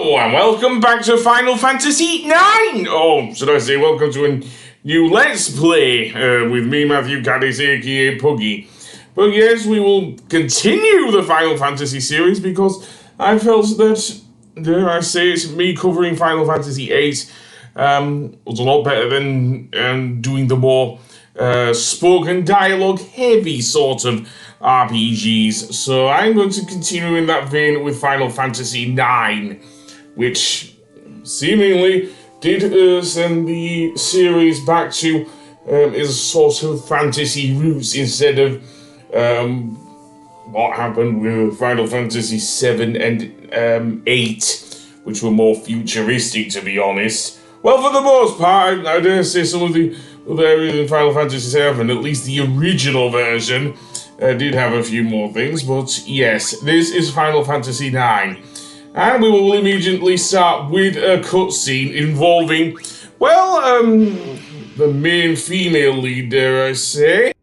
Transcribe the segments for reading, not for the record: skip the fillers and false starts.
Hello and welcome back to Final Fantasy IX! Oh, should I say welcome to a new Let's Play with me, Matthew Caddis, aka Puggy. But yes, we will continue the Final Fantasy series because I felt that, dare I say it, me covering Final Fantasy VIII was a lot better than doing the more spoken dialogue heavy sort of RPGs. So I'm going to continue in that vein with Final Fantasy IX, which seemingly did send the series back to its sort of fantasy roots instead of what happened with Final Fantasy VII and 8, which were more futuristic, to be honest. Well, for the most part, I dare say some of the other areas in Final Fantasy VII, at least the original version, did have a few more things, but yes, this is Final Fantasy IX. And we will immediately start with a cutscene involving, well, the main female lead, dare I say.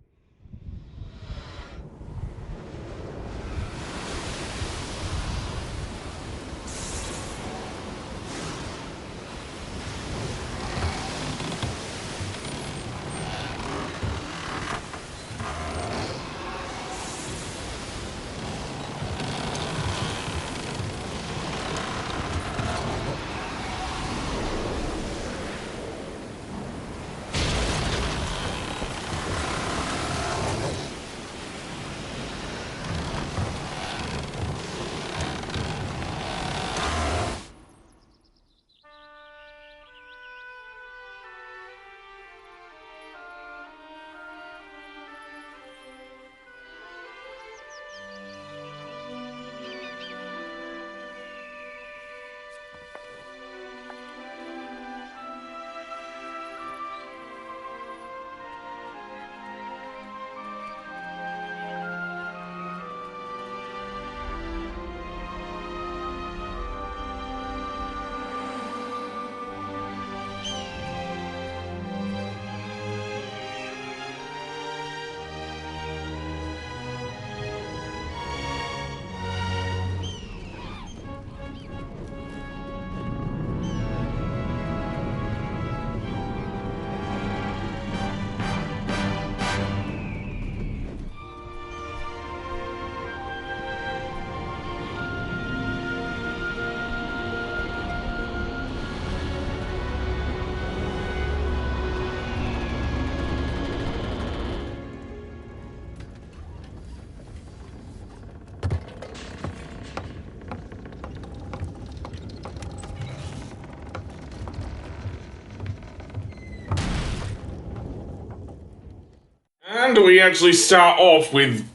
And we actually start off with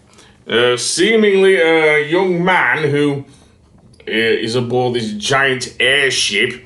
seemingly a young man who is aboard this giant airship,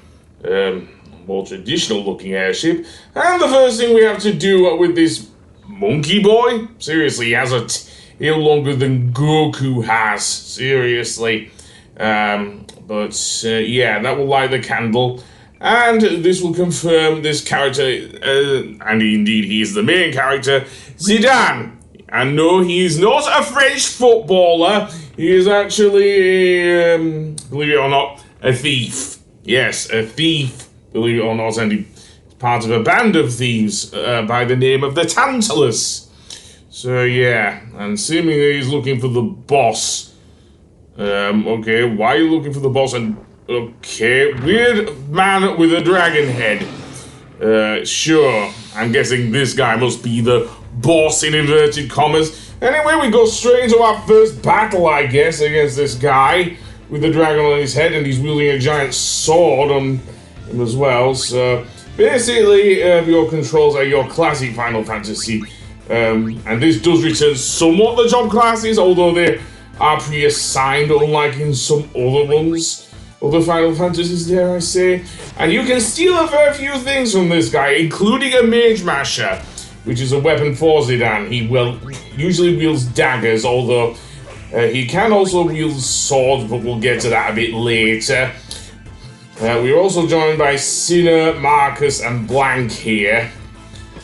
more traditional looking airship. And the first thing we have to do with this monkey boy, seriously, he has a tail longer than Goku has, seriously. Yeah, that will light the candle. And this will confirm this character, and indeed he is the main character, Zidane. And no, he is not a French footballer. He is actually, believe it or not, a thief. Yes, a thief, believe it or not, and he's part of a band of thieves by the name of the Tantalus. So yeah, and seemingly he's looking for the boss. Okay, why are you looking for the boss? And okay, weird man with a dragon head. Sure, I'm guessing this guy must be the boss in inverted commas. Anyway, we go straight into our first battle, I guess, against this guy with the dragon on his head, and he's wielding a giant sword on him as well. So basically, your controls are your classic Final Fantasy, and this does return somewhat the job classes, although they are pre-assigned, unlike in some other runs. Other Final Fantasies, dare I say. And you can steal a fair few things from this guy, including a Mage Masher, which is a weapon for Zidane. He usually wields daggers, although he can also wield swords, but we'll get to that a bit later. We're also joined by Sinner, Marcus, and Blank here,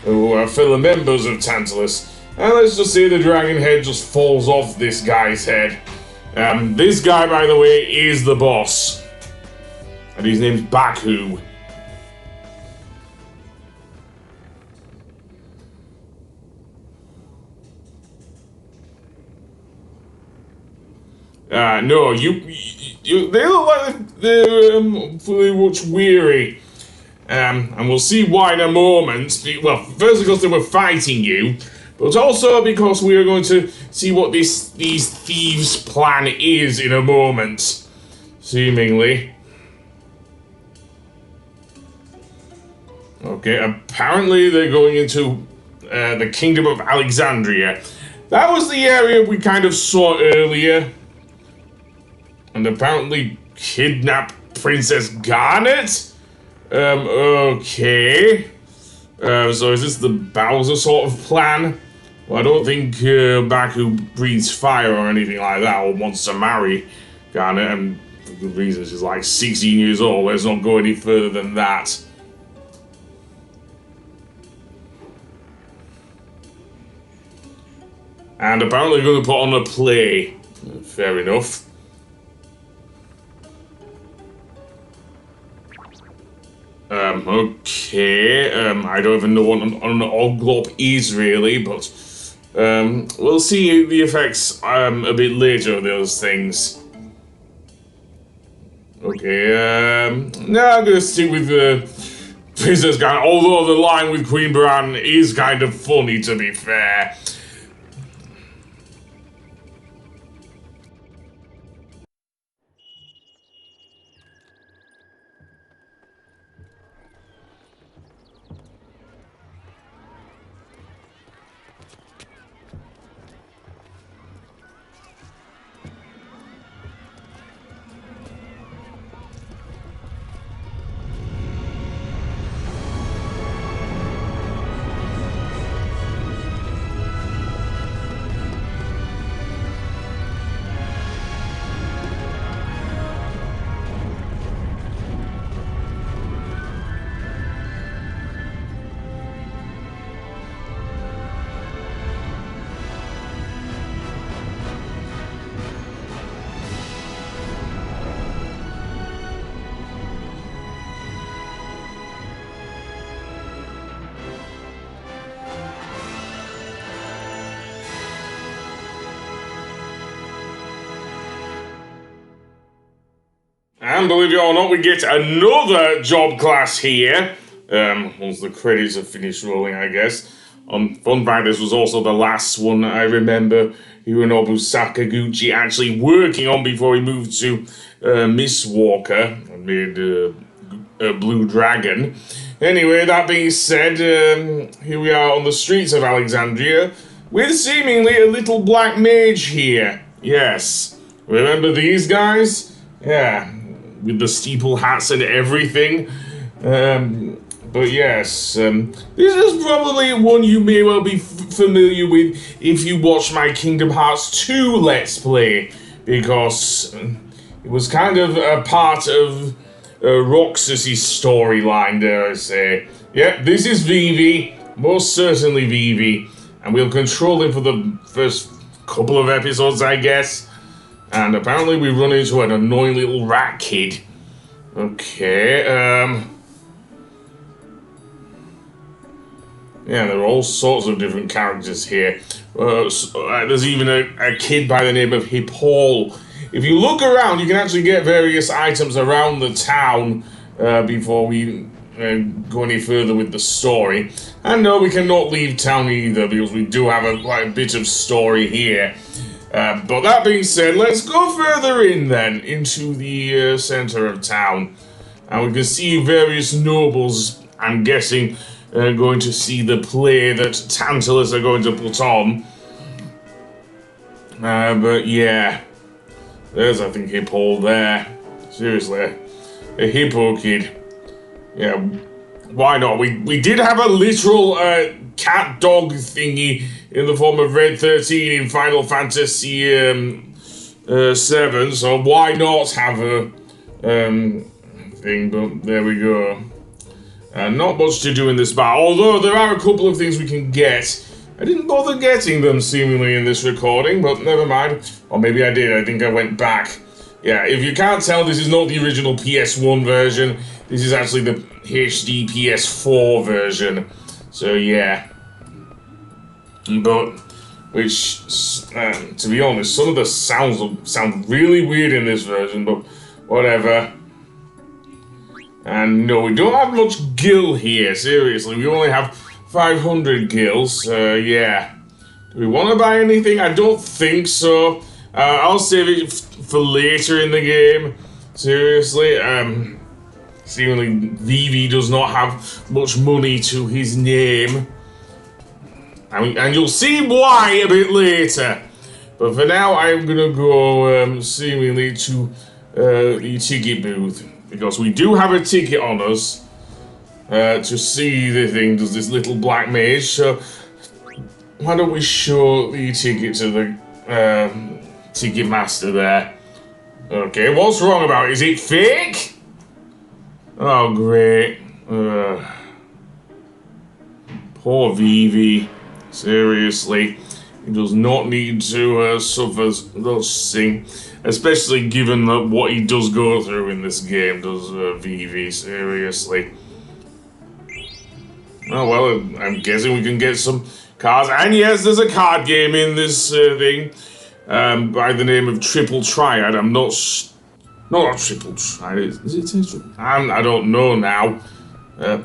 who are fellow members of Tantalus. And let's just say the dragon head just falls off this guy's head. This guy, by the way, is the boss. And his name's Baku. No, they look like they're fully much weary. And we'll see why in a moment. Well, first because they were fighting you, but also because we are going to see what these thieves' plan is in a moment, seemingly. Okay, apparently they're going into the Kingdom of Alexandria. That was the area we kind of saw earlier. And apparently kidnap Princess Garnet? Okay. So is this the Bowser sort of plan? Well, I don't think Baku breathes fire or anything like that, or wants to marry Garnet, and for good reason. She's like 16 years old. Let's not go any further than that. And apparently going to put on a play. Fair enough. Okay, I don't even know what an oglop is really, but we'll see the effects a bit later of those things. Okay, now I'm gonna stick with the Princess Garnet, although the line with Queen Bran is kind of funny, to be fair. And believe it or not, we get another job class here. Once the credits have finished rolling, I guess. Fun fact, this was also the last one I remember Hironobu Sakaguchi actually working on before he moved to Miss Walker and made a Blue Dragon. Anyway, that being said, here we are on the streets of Alexandria with seemingly a little black mage here. Yes. Remember these guys? Yeah. With the steeple hats and everything. But yes, this is probably one you may well be familiar with if you watch my Kingdom Hearts 2 Let's Play, because it was kind of a part of Roxas's storyline, dare I say. Yeah, this is Vivi, most certainly Vivi, and we'll control him for the first couple of episodes, I guess. And apparently we run into an annoying little rat kid. Okay, yeah, there are all sorts of different characters here. There's even a kid by the name of Hip Hall. If you look around, you can actually get various items around the town before we go any further with the story. And no, we cannot leave town either, because we do have quite a bit of story here. But that being said, let's go further in then, into the center of town. And we can see various nobles, I'm guessing, going to see the play that Tantalus are going to put on. But yeah, there's, I think, Hippo there. Seriously, a hippo kid. Yeah, why not? We did have a literal cat dog thingy in the form of Red 13 in Final Fantasy 7, so why not have a thing? But there we go. Not much to do in this battle, although there are a couple of things we can get. I didn't bother getting them seemingly in this recording, but never mind. Or maybe I did. I think I went back Yeah, if you can't tell, this is not the original PS1 version. This is actually the HD PS4 version. So yeah. But, which, to be honest, some of the sounds sound really weird in this version, but whatever. And no, we don't have much gil here, seriously. We only have 500 gils, yeah. Do we want to buy anything? I don't think so. I'll save it for later in the game. Seriously, seemingly Vivi does not have much money to his name. And you'll see why a bit later. But for now, I'm gonna go seemingly to the ticket booth. Because we do have a ticket on us to see the thing, does this little black mage. So why don't we show the ticket to the ticket master there? Okay, what's wrong about it? Is it fake? Oh, great. Poor Vivi. Seriously. He does not need to suffer those things. Especially given that what he does go through in this game, does Vivi, seriously. Oh, well, I'm guessing we can get some cards. And yes, there's a card game in this thing by the name of Triple Triad. I'm not Triple Triad. Is it Tetra? I don't know now.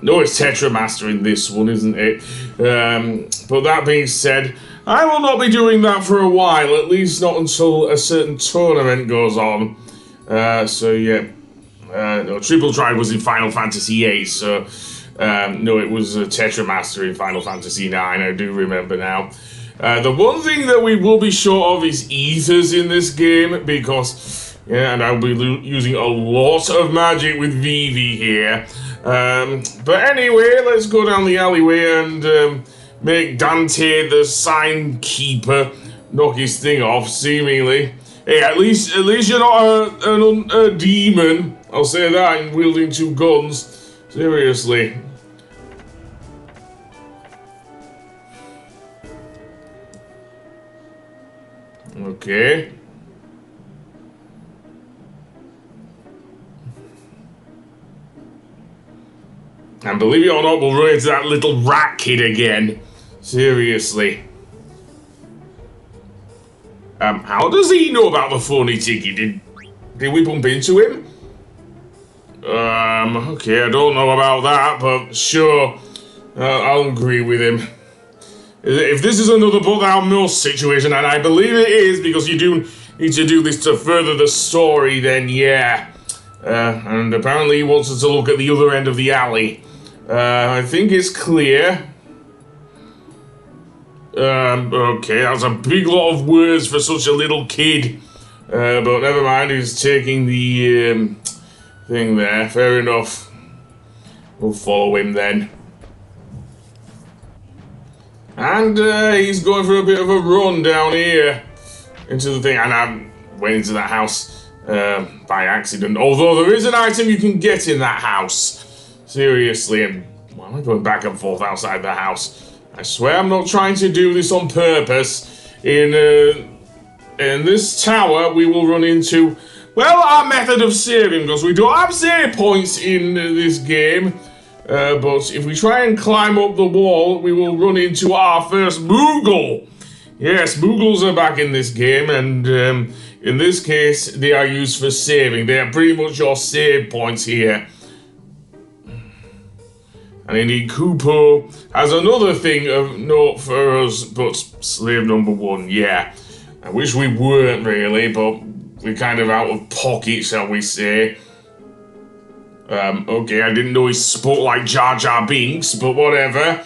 No, it's Tetra Master in this one, isn't it? But that being said, I will not be doing that for a while, at least not until a certain tournament goes on. So yeah, no, Triple Triad was in Final Fantasy VIII, so no, it was Tetra Master in Final Fantasy IX, I do remember now. The one thing that we will be short of is ethers in this game, because, yeah, and I'll be using a lot of magic with Vivi here. But anyway, let's go down the alleyway and make Dante the sign keeper knock his thing off, seemingly. Hey, at least you're not a demon. I'll say that, and wielding two guns. Seriously. Okay. And believe it or not, we'll run into that little rat kid again. Seriously. How does he know about the phony ticket? Did we bump into him? Okay, I don't know about that, but sure. I'll agree with him. If this is another put thou must situation, and I believe it is, because you do need to do this to further the story, then yeah. And apparently he wants us to look at the other end of the alley. I think it's clear. Okay, that's a big lot of words for such a little kid. But never mind, he's taking the thing there. Fair enough. We'll follow him then. And he's going for a bit of a run down here into the thing. And I went into that house by accident. Although there is an item you can get in that house. Seriously, and why am I going back and forth outside the house? I swear I'm not trying to do this on purpose. In this tower, we will run into, well, our method of saving, because we don't have save points in this game. But if we try and climb up the wall, we will run into our first Moogle. Yes, Moogles are back in this game, and in this case, they are used for saving. They are pretty much your save points here. And indeed, Kupo has another thing of note for us, but slave number one, yeah. I wish we weren't really, but we're kind of out of pocket, shall we say. Okay, I didn't know he spoke like Jar Jar Binks, but whatever.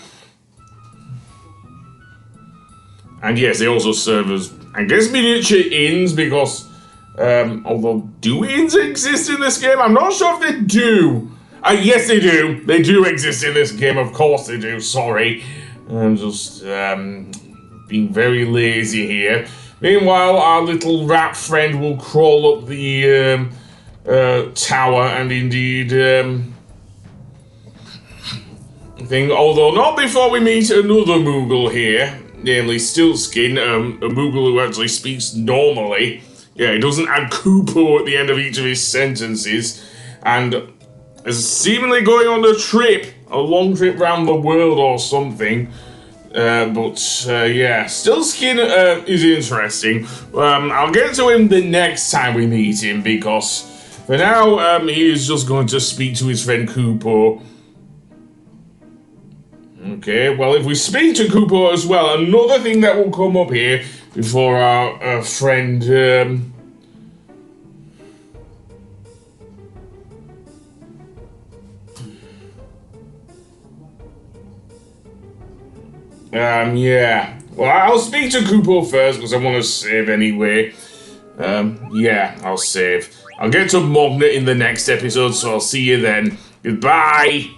And yes, they also serve as, I guess, miniature inns, because, although, do inns exist in this game? I'm not sure if they do. Yes, they do. They do exist in this game, of course they do, sorry. I'm just, being very lazy here. Meanwhile, our little rat friend will crawl up the, tower and indeed, thing, although not before we meet another Moogle here, namely Stillskin, a Moogle who actually speaks normally. Yeah, he doesn't add Kupo at the end of each of his sentences. And is seemingly going on a trip, a long trip around the world or something. Yeah, still Skin is interesting. I'll get to him the next time we meet him, because for now, he is just going to speak to his friend Kupo. Okay, well, if we speak to Kupo as well, another thing that will come up here before our friend, yeah. Well, I'll speak to Kupo first, because I want to save anyway. Yeah, I'll save. I'll get to Mognet in the next episode, so I'll see you then. Goodbye!